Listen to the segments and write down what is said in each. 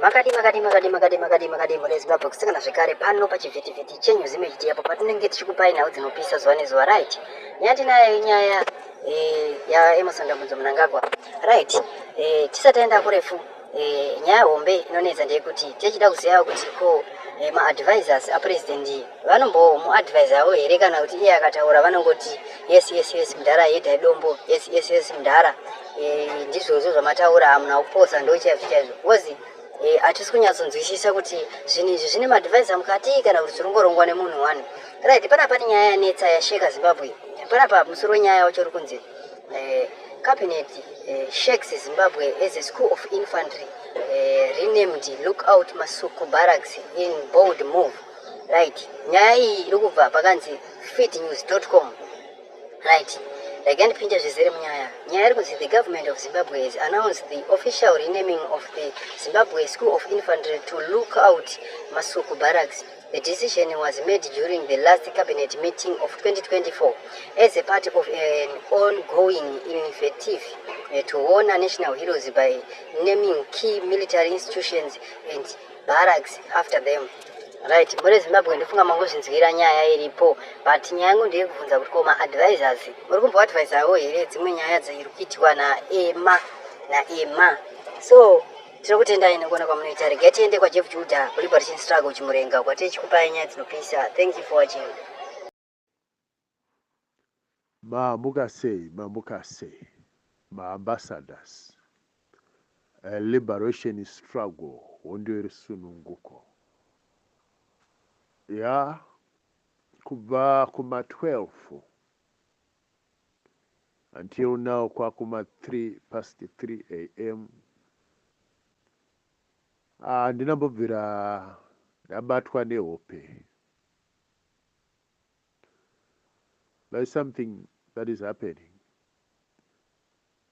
makadi murezimbabwe kusikana zvekare pano pachivhitivhiti chenyu zimechiti apo patinenge tichikupai nhau dzinopisa zuva nezuva right. Nyatinayo nyaya yaEmmerson Dambudzo Mnangagwa right. Tisati taenda kurefu nyaya hombe inonetsa ndeyekuti tichida kuziva kuti ko maadvisors apresident vanombomuadvise avo here kana kuti iye akataura vanongoti yes mudhara yedha dombo yes mudhara ndizvozvo zvamataura hamuna kuposa ndochaizvo chaizvo kozi hatisi kunyatsonzwisisa kuti zvinhu izvi zvine maadvisor mukati kana kuti zvirongorongwa nemunhu wani right. Panapa pane nyaya yanetsa yasheka Zimbabwe. Panapa musoro wenyaya wacho uri kunzi cabinet shakes Zimbabwe as a school of infantry renamed Lookout Masuku Barracks in bold move right. Nyaya iyi iri kubva pakanzi feednews.com right. Ndakandipinda zvizere munyaya iri kunzi the government of Zimbabwe has announced the official renaming of the Zimbabwe School of Infantry to Lookout Masuku Barracks. The decision was made during the last cabinet meeting of 2024 as a part of an ongoing initiative to honor national heroes by naming key military institutions and barracks after them. Right. Muri Zimbabwe ndifunga mangozvinzwira nyaya iripo but nyaya yangu ndeyekubvunza kuti koma advisors muri kumboadvise avo here dzimwe nyaya dziri kuitwa naEMA so tiri kutendai nekuona kwamunoita regai tiende kwaJeff Judah Liberation Struggle chimurenga kwatichikupai nyaya dzinopisa. Thank you for watching. Mamukase ambassadors Liberation Struggle wondio risununguko ya kubva kuma 12 until now kwa kuma 3 a.m. ndinambobvira ndabatwa nehope. There is something that is happening.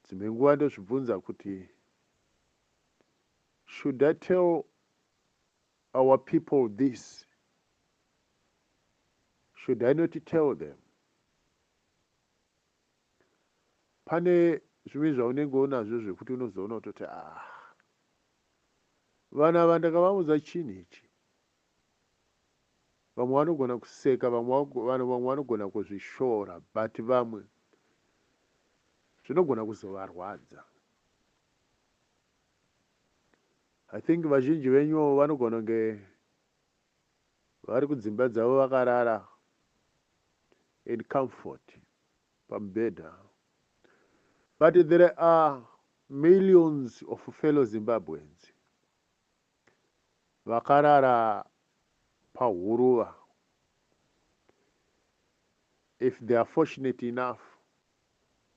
Dzimwe nguva ndozvibvunza kuti should I tell our people this? Should I not tell them? Pane zvimwe zvaunenge unazvo zvekuti unozoona kutoti vana vandakavaudza chinhu ichi. Vamwe vanogona kuseka, vamwe vanogona kuzvishora, but vamwe zvinogona kuzovarwadza. I think vazhinji venyu vanogona kunge vari kudzimba dzavo vakarara in comfort pamubhedha. But there are millions of fellow Zimbabweans vakarara pahuruva. If they are fortunate enough,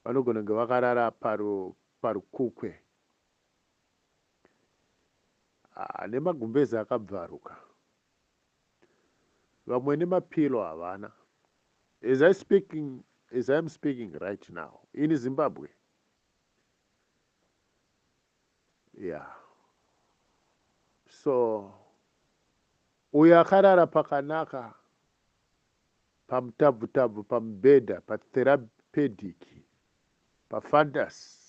vanogona kunge vakarara parukukwe nemagumbezi akabvaruka. Vamwe nemapilo havana. As I am speaking right now in Zimbabwe. Yeah. So uyo akarara pakanaka pamutabvu pamubhedha patherapeutic pafandasi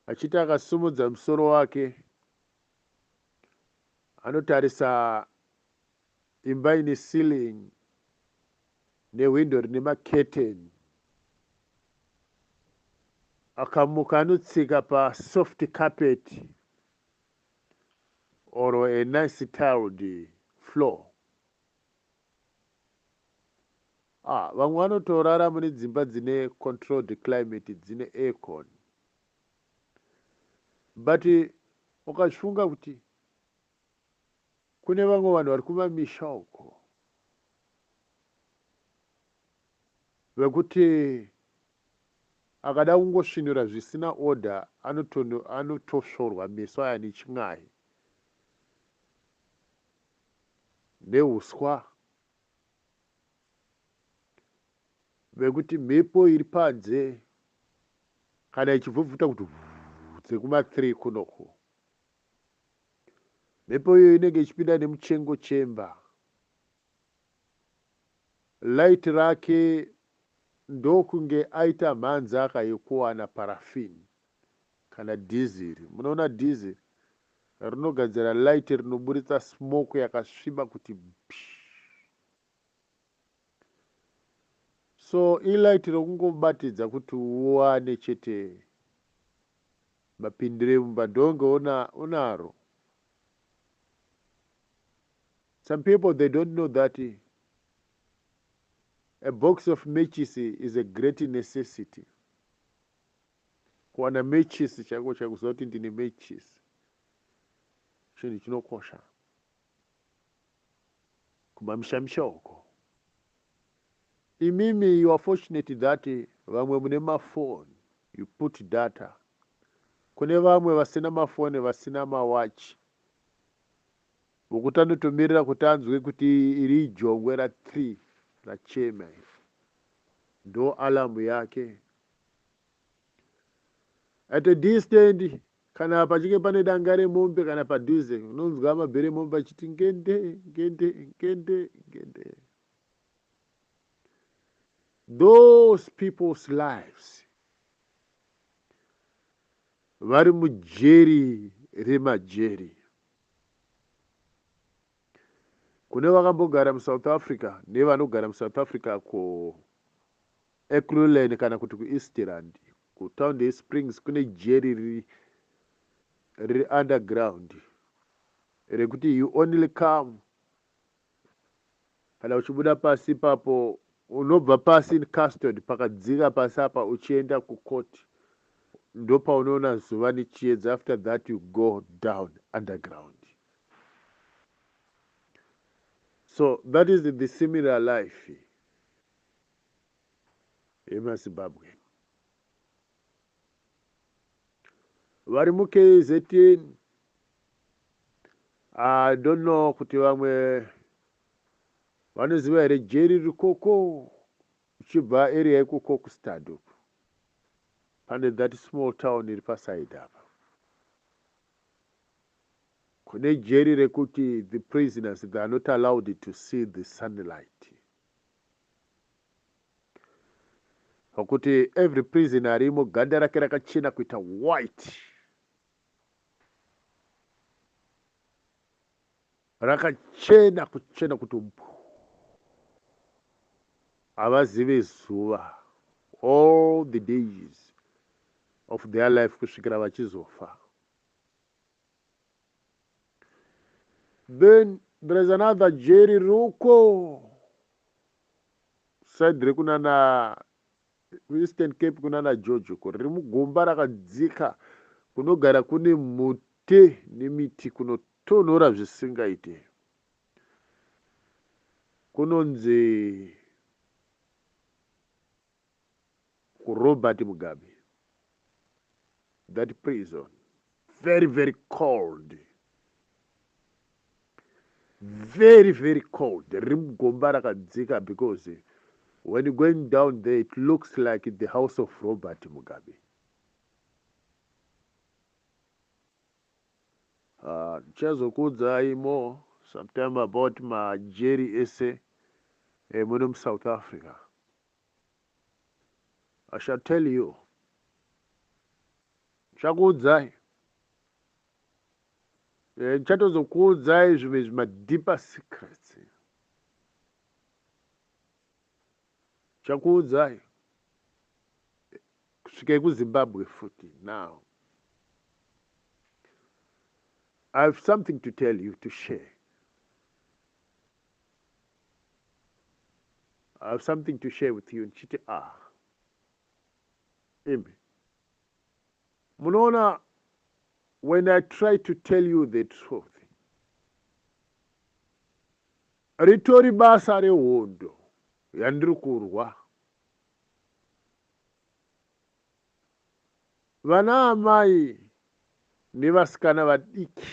achiti akasumudza musoro wake anotarisa imba ine ceiling newindo rine maketeni akamuka anotsika pasoft carpet or a nice tiled floor. Vamwe vanotorara mune dzimba dzine controlled climate dzine aircon. But ukazvifunga kuti kune vamwe vanhu vari kumamisha uko vekuti akada kungosvinura zvisina order anotosvorwa meso aya nechimwayi neuswa vekuti mhepo iri panze kana ichibvubvuta kuti dzekuma 3 kunoko mhepo iyo inenge ichipinda nemuchengo chemba. Light rake ndokunge aita mhanza akayekuwana parafini kana dhiziri. Munoona dhiziri rinogadzira light rinoburitsa smoke yakasviba kuti psh. So ilight rokungobatidza kuti uwane chete mapindire mumba ndonge unaro. Some people, they don't know that a box of matches is a great necessity. Kuwana matches chako chakuziva kuti ndine matches chinhu chinokosha kumamisha uko. Imimi, you are fortunate that vamwe mune mafoni you put data. Kune vamwe vasina mafoni vasina mawachi vokuti anotomirira kuti anzwe kuti iri jongwe ra3 rachema ndo alamu yake. At a distance, kana pachinge pane danga remombe kana padhuze unonzwa mabhere mombe achiti ngende ngende ngende ngende. Those people's lives vari mujeri remajeri. Kune vakambogara muSouth Africa nevanogara muSouth Africa ku Ekurhuleni kana kuti kuEastland kuTown Springs kune jeri riri underground rekuti you only come kana uchibuda pasi papo unobva pasi in custody pakadzika pasi apa uchienda kukoti ndo paunoona zuva nechiedza. After that you go down underground. So that is the similar life yemuZimbabwe. Vari muKZN, I don't know kuti vamwe vanoziva here jeri rikoko uchibva area yekuKokstad uku pane that small town iri paside apa. Kune jeri rekuti the prisoners, they are not allowed to see the sunlight. Kuti every prisoner arimo ganda rake rakachena kuita white, rakachena kuchena kuti havazive zuva all the days of their life kusvikira vachizofa. Then there is another jeri ruko side rekunana Eastern Cape kunana George uko riri mugomba rakadzika kunogara kune mute nemiti kunotonhora zvisingaite. Kunonzi kuRobert Mugabe. That prison very very cold, very very cold. Riri mugomba rakadzika because when you're going down there, it looks like the house of Robert Mugabe. Chazokudzai more sometime about my Jerry essay in South Africa. I shall tell you. Chakudzai. Chatozokudzai zvimwe my deeper secrets. Chakudzai kusvika kuZimbabwe futi. Now I have something to tell you, to share. I have something to share with you. Nchiti Imi munoona, when I try to tell you the truth, ritori basa rehondo yandiri kurwa. Vana amai nevasikana vadiki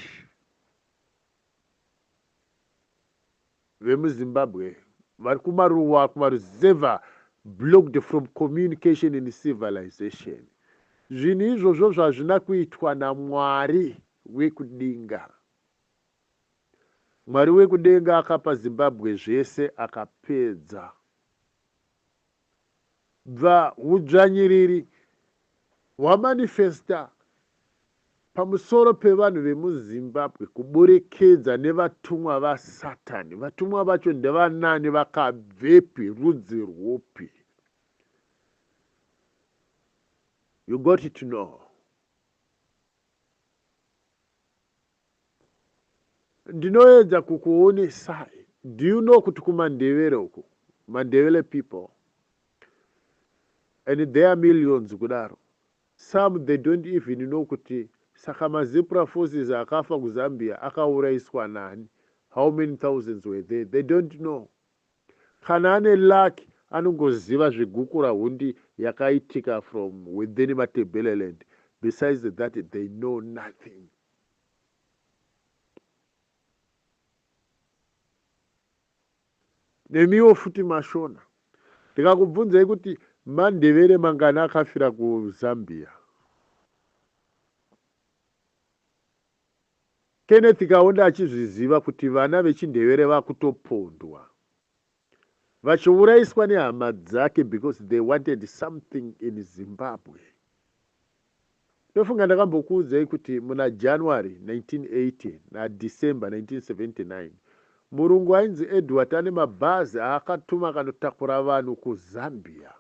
vemuZimbabwe vari kumaruwa kumaruzevha, blocked from communication and civilization. Zvinhu izvozvo zvazvina kuitwa naMwari wekudenga. Mwari wekudenga akapa Zimbabwe zvese akapedza. Bva udzvanyiriri hwamanifesta pamusoro pevanhu vemuzimbabwe kuburekedza nevatumwa vasatani. Vatumwa vacho ndevanani, vakabvepi, rudzi rwupi? You got to know. Ndinoedza kukuonesai. Do you know kuti kumandevere uku, mandevere people, and there are millions kudaro, some they don't even know kuti saka mazipra forces akafa kuZambia akauraiswa nani, how many thousands were there, they don't know. Kana ane luck anongoziva zvegukura hundi yakaitika from within Matabeleland. Besides that, they know nothing. Nemiwo futi mashona. Ndikakubvunzai kuti mandevere mangani akafira kuZambia. Kenneth Kaunda achizviziva kuti vana vechindevere vakutopondwa, vachiuraiswa nehama dzake because they wanted something in Zimbabwe. Ndofunga ndakambokuudzai kuti muna January 1980 naDecember 1979 murungu ainzi Edward ane mabhazi akatuma kanotakura vanhu kuZambia.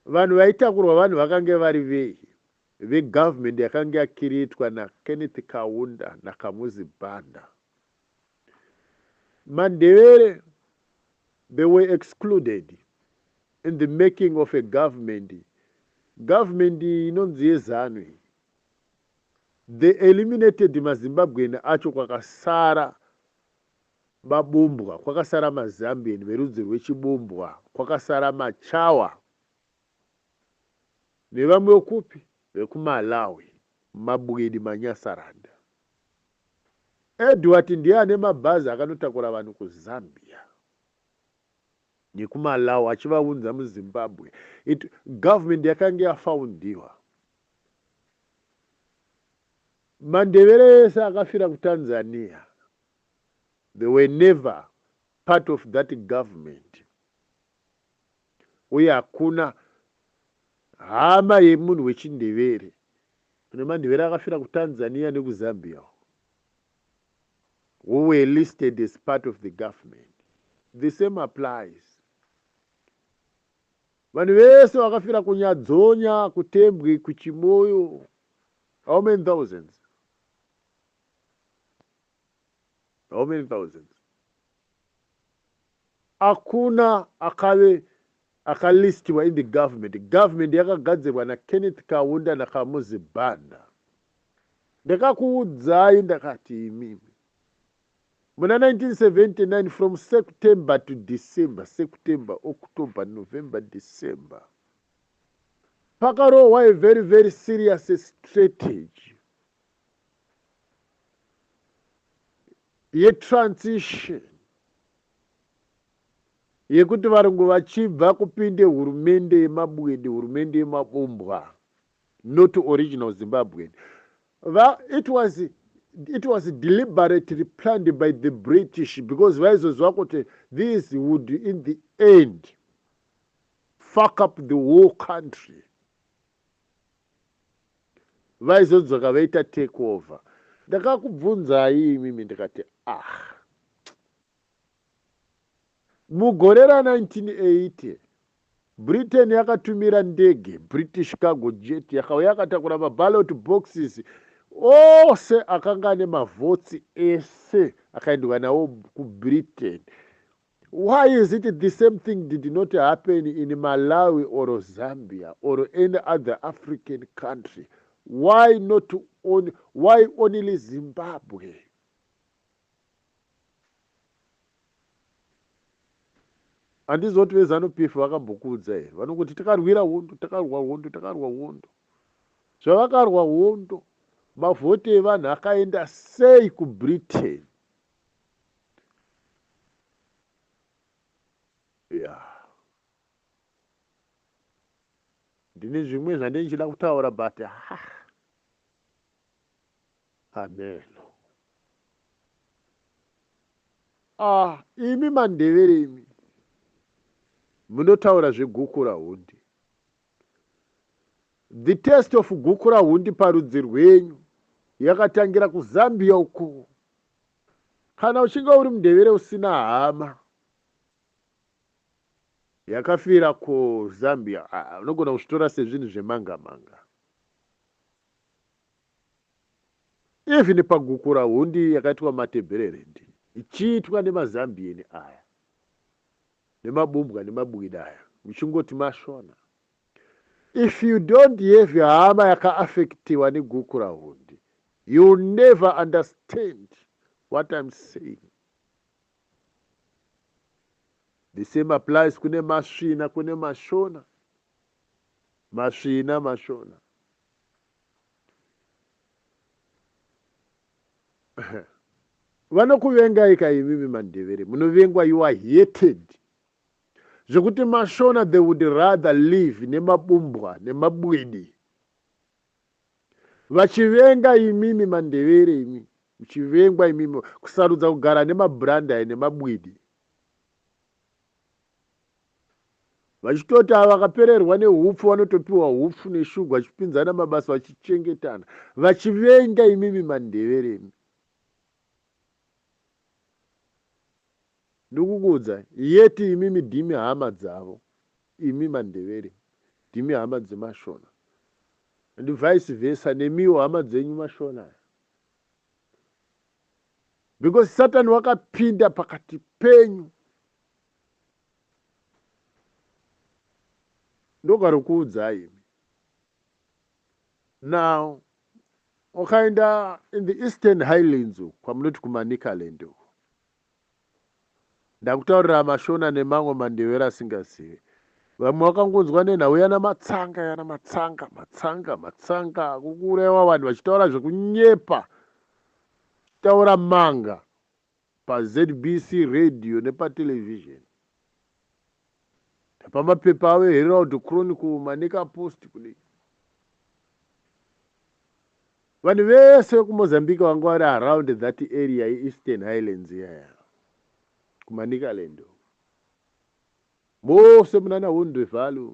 Vanhu vaitakurwa vanhu vakange vari vei vegovernment yakanga yakiritwa naKenneth Kaunda naKamuzi Banda. Mandevere, they were excluded in the making of a government. Government inonzi yeZANU. They eliminated maZimbabwean acho kwakasara mabumbwa, kwakasara maZambian verudzi rwechibumbwa, kwakasara machawa nevamwe okupi vekuMalawi, mabwidi manyasaranda. Edward ndiye ane mabhazi akanotakura vanhu kuZambia nekuMalawi achivaunza muZimbabwe. Government yakanga yafaundiwa. Mandevere ese akafira kuTanzania. They were never part of that government. Uye hakuna hama yemunhu wechindevere. Kune mandevere akafira kuTanzania nekuZambia, who were listed as part of the government. The same applies. Vanhu vese vakafira kuNyadzonya, kuTembwe, kuChimoyo. How many thousands? How many thousands? Hakuna akalistiwa in the government. Government yakagadzirwa naKenneth Kaunda naKamuzi Banda. Ndakakuudzai ndakati imimi. Muna 1979, from September to December, September, October, November, December, pakarohwa a very, very serious strategy yetransition yekuti varungu vachibva kupinde hurumende yemabwedi, hurumende yemabumbwa, not original Zimbabwean. It was deliberately planned by the British because this would in the end fuck up the whole country. Vaizodzoka vaita take over. Ndakakubvunzai mimi ndikati mugore ra1980 Britain yakatumira ndege, British cargo jet, yakauya yakatakura maballot boxes ose akanga ane mavhotsi ese akaendwa nawo kuBritain. Why is it the same thing did not happen in Malawi or Zambia or any other African country? Why not only, why only Zimbabwe? Handizoti veZANU-PF vakambokuudza here vanongoti takarwira hondo, takarwa hondo, takarwa hondo. Zvavakarwa hondo, mavhoti evanhu akaenda sei kuBritain? Ndine zvimwe zvandichida kutaura but ameno. Imi mandevere imi munotaura zvegukura hundi. The test of guku rahundi parudzi rwenyu yakatangira kuZambia uko. Kana uchinge uri mudevere usina hama yakafira kuZambia, unogona kuzvitora sezvinhu zvemanga manga. Even paguku rahundi yakaitwa matebhererendi ichiitwa nemazambieni aya nemabumbwa nemabwida aya muchingoti mashona. If you don't have hama yakaafektiwa neguku rahundi, you'll never understand what I'm saying. The same applies kune masvina kune mashona. Masvina mashona. Vanokuvengai kaimimi mandevere, munovengwa, you are hated. Zvekuti mashona, they would rather live nemabumbwa nemabwidi. Vachivenga imimi mandevere imi, muchivengwa imimi kusarudza kugara nemabranda nemabwidi. Vachitoti vakapererwa nehupfu vanotopiwa hupfu neshuga vachipinzana mabasa vachichengetana. Vachivenga imimi mandevere imi. Ndikukuudza yeti imimi dhimi hama dzavo, imi mandevere dhimi hama dzemashona, and vice versa nemiwo hama dzenyu mashona. Because Satan wakapinda pakati penyu. Ndokarikuudzai imi. Now wakaenda in the Eastern Highlands kwamunoti kuManicaland uko. Ndakutaurira mashona nemamwe mandevere asingazivi. Vamwe vakangonzwa nenhau yana matsanga kukureva vanhu vachitaura zvekunyepa, taura manga paZBC radio nepatelevision, pamapepa avo Herald Chronicle, Manica Post kudai. Vanhu vese vekuMozambique vanga vari around that area yeEastern Highlands yaya kuManicaland. Mose munana Hundwe Valley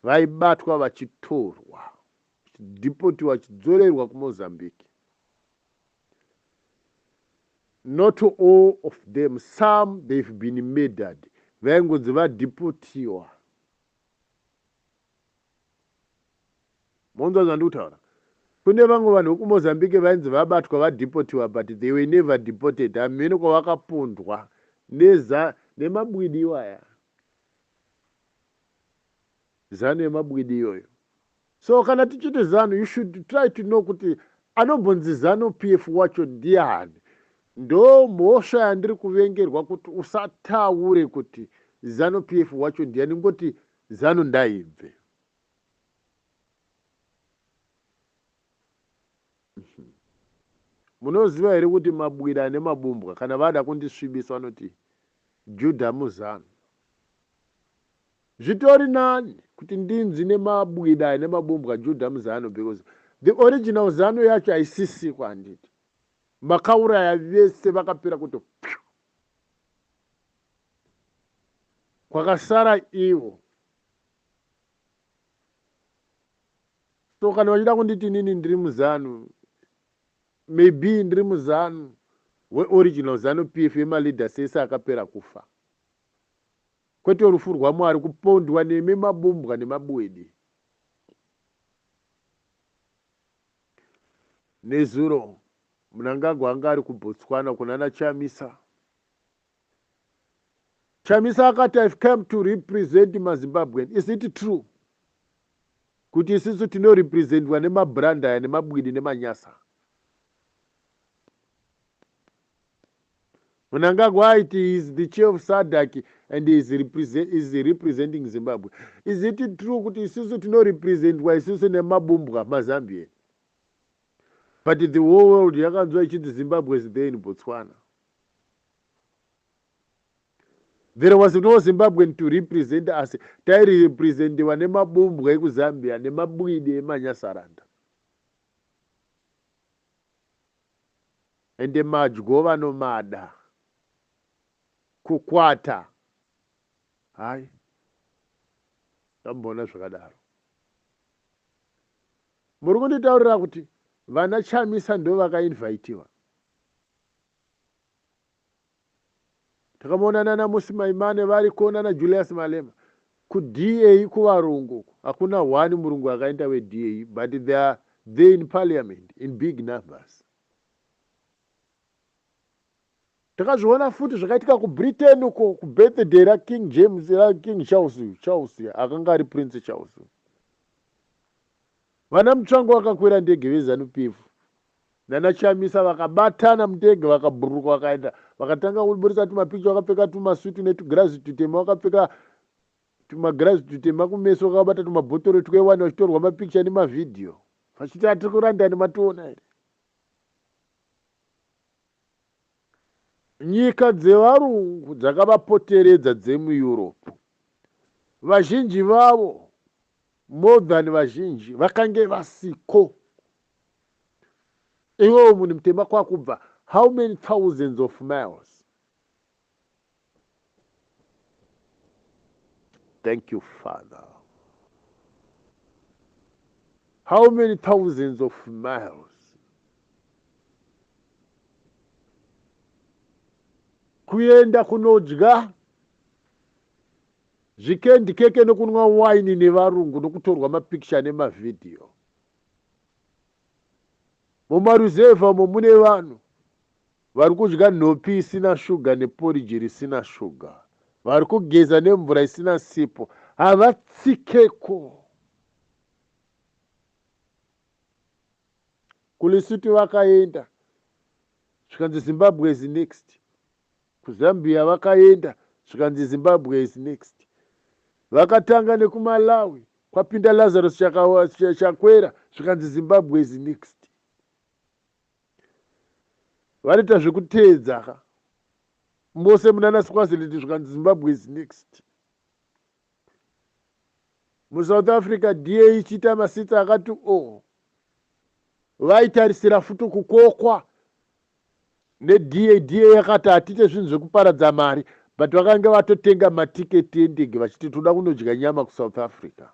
vaibatwa vachitorwa vachidipotiwa vachidzorerwa kuMozambique. Not all of them, some they've been murdered. Vaingonzi vadipotiwa. Monzo zvandikutaura. Kune vamwe vanhu vekuMozambique vainzi vabatwa vadipotiwa, but they were never deported. Hamene kwavakapondwa nemabwidi iwaya. Zano yemabwidi iyoyo. So kana tichiti zano, you should try to know kuti anombonzi zano PF wacho ndiani. Ndo mhosva yandiri kuvengerwa kuti usataure kuti zano PF wacho ndiani, ngoti zano ndaibve. Munoziva here kuti mabwida nemabumbwa kana vada kundisvibisa vanoti Judha muzano. Zvitori nani kuti ndinzi nemabwida nemabumbwa Judha muzano, because the original zano yacho haisisikwa handiti. Makauraya vese vakapera kuti pyu. Kwakasara ivo. So kana vachida kunditi nini ndiri muzano, maybe ndiri muzano weoriginal zano PF yemaleader sese akapera kufa. Kwete rufu rwaMwari kupondwa nemabumbwa nemabwidi. Nezuro Mnangagwa anga ari kuBotswana kunana Chamisa. Chamisa akati, I've come to represent maZimbabwean. Is it true? Kuti isisu tino representwa nemabranda nemabwidi nemanyasa. Mnangagwa aiti is the chair of SADC and is representing Zimbabwe. Is it true kuti isisu tino representwa isisu nemabumbwa maZambia? But the whole world yakanzwa ichiti Zimbabwe is there in Botswana. There was no Zimbabwean to represent us. Tairi representiwa nemabumbwa ekuZambia nemabwidi emanyasaranda. Ende madyo vanomada kukwata. Hai. Tambona zvakadaro. muri kunditaurira kuti vana Chamisa ndo vakainvhaitiwa. Takamonana na Musi Maimane vari kuonana Julius Malema ku DA kuvarungu. Hakuna one murungu akaenda we DA, but they are there in parliament in big numbers. Takazviona futi zvakaitika ku Britain uko ku birthday ra King James ra King Charles akanga ari Prince Charles. Vana Mutsvangu vakakwira ndege veZANU-PF nana Chamisa vakabatana mundege vakabhuruka vakaenda vakatanga kuburisa tumapicha vakapfeka tumasuti netugirazi tutema vakapfeka tumagirazi tutema kumeso vakabata tumabhotoro twewani vachitorwa mapicha nemavidhiyo vachiti atiri kurandani mationa here. Nyika dzevarungu dzakavapoteredza dzemuEurope vazhinji vavo more than vazhinji vakange vasiko. Iwo munhu mutema kwakubva how many thousands of miles. Thank you, Father. How many thousands of miles. Kuenda kunodya zvikendi keke nokunwa wine nevarungu nokutorwa mapikicha nemavidhiyo. Mumaruzevha umo mune vanhu vari kudya nhopi isina shuga neporiji risina shuga, vari kugeza nemvura isina sipo, havatsikeko. kuLesotho vakaenda zvikanzi Zimbabwe is next, kuZambia vakaenda zvikanzi Zimbabwe is next, vakatanga nekuMalawi kwapinda Lazarus chakwera zvikanzi Zimbabwe is next. Vanoita zvekuteedza mose munana Swaziland zvikanzi Zimbabwe is next. MuSouth Africa DA ichiita masitsa akati vaitarisira futi kukokwa neDA yakati hatite zvinhu zvekuparadza mari, but vakanga vatotenga matiketi endege vachiti toda kunodya nyama kuSouth Africa.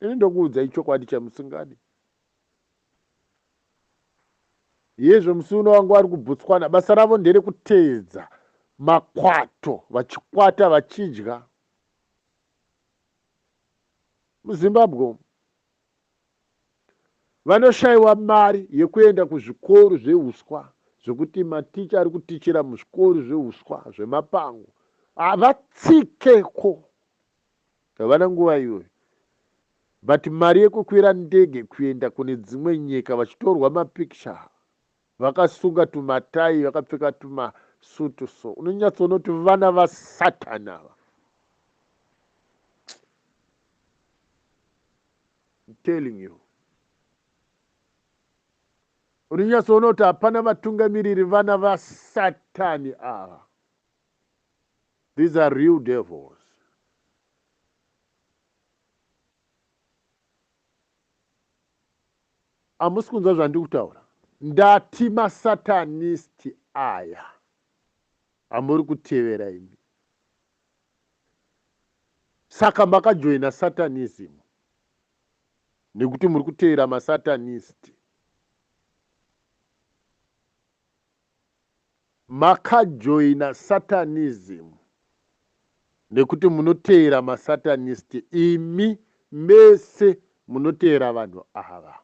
Ini ndokuudzai chokwadi chamusingadi. Yezvo musuno wangu ari kubhutswana, basa ravo ndere kuteedza makwato vachikwata vachidya. MuZimbabwe vanoshayiwa mari yekuenda kuzvikoro zveuswa zvokuti maticha ari kutichira muzvikoro zveuswa zvemapango havatsikeko, havana nguva iyoyo. But mari yekukwira ndege kuenda kune dzimwe nyika vachitorwa mapikicha vakasunga tumatai vakapfeka tumasutu so, unonyatsonoti vana vaSatani ava. I'm telling you. Unonyatsonoti hapana vatungamiriri vana vaSatani ava. These are real devils. Hamusi kunzwa zvandiri kutaura? Ndati masatanisti aya hamuri kutevera imi. Saka makajoina satanism nekuti muri kutevera masatanisti. Makajoina satanism nekuti munotevera masatanisti. Imi mese munotevera vanhu ava.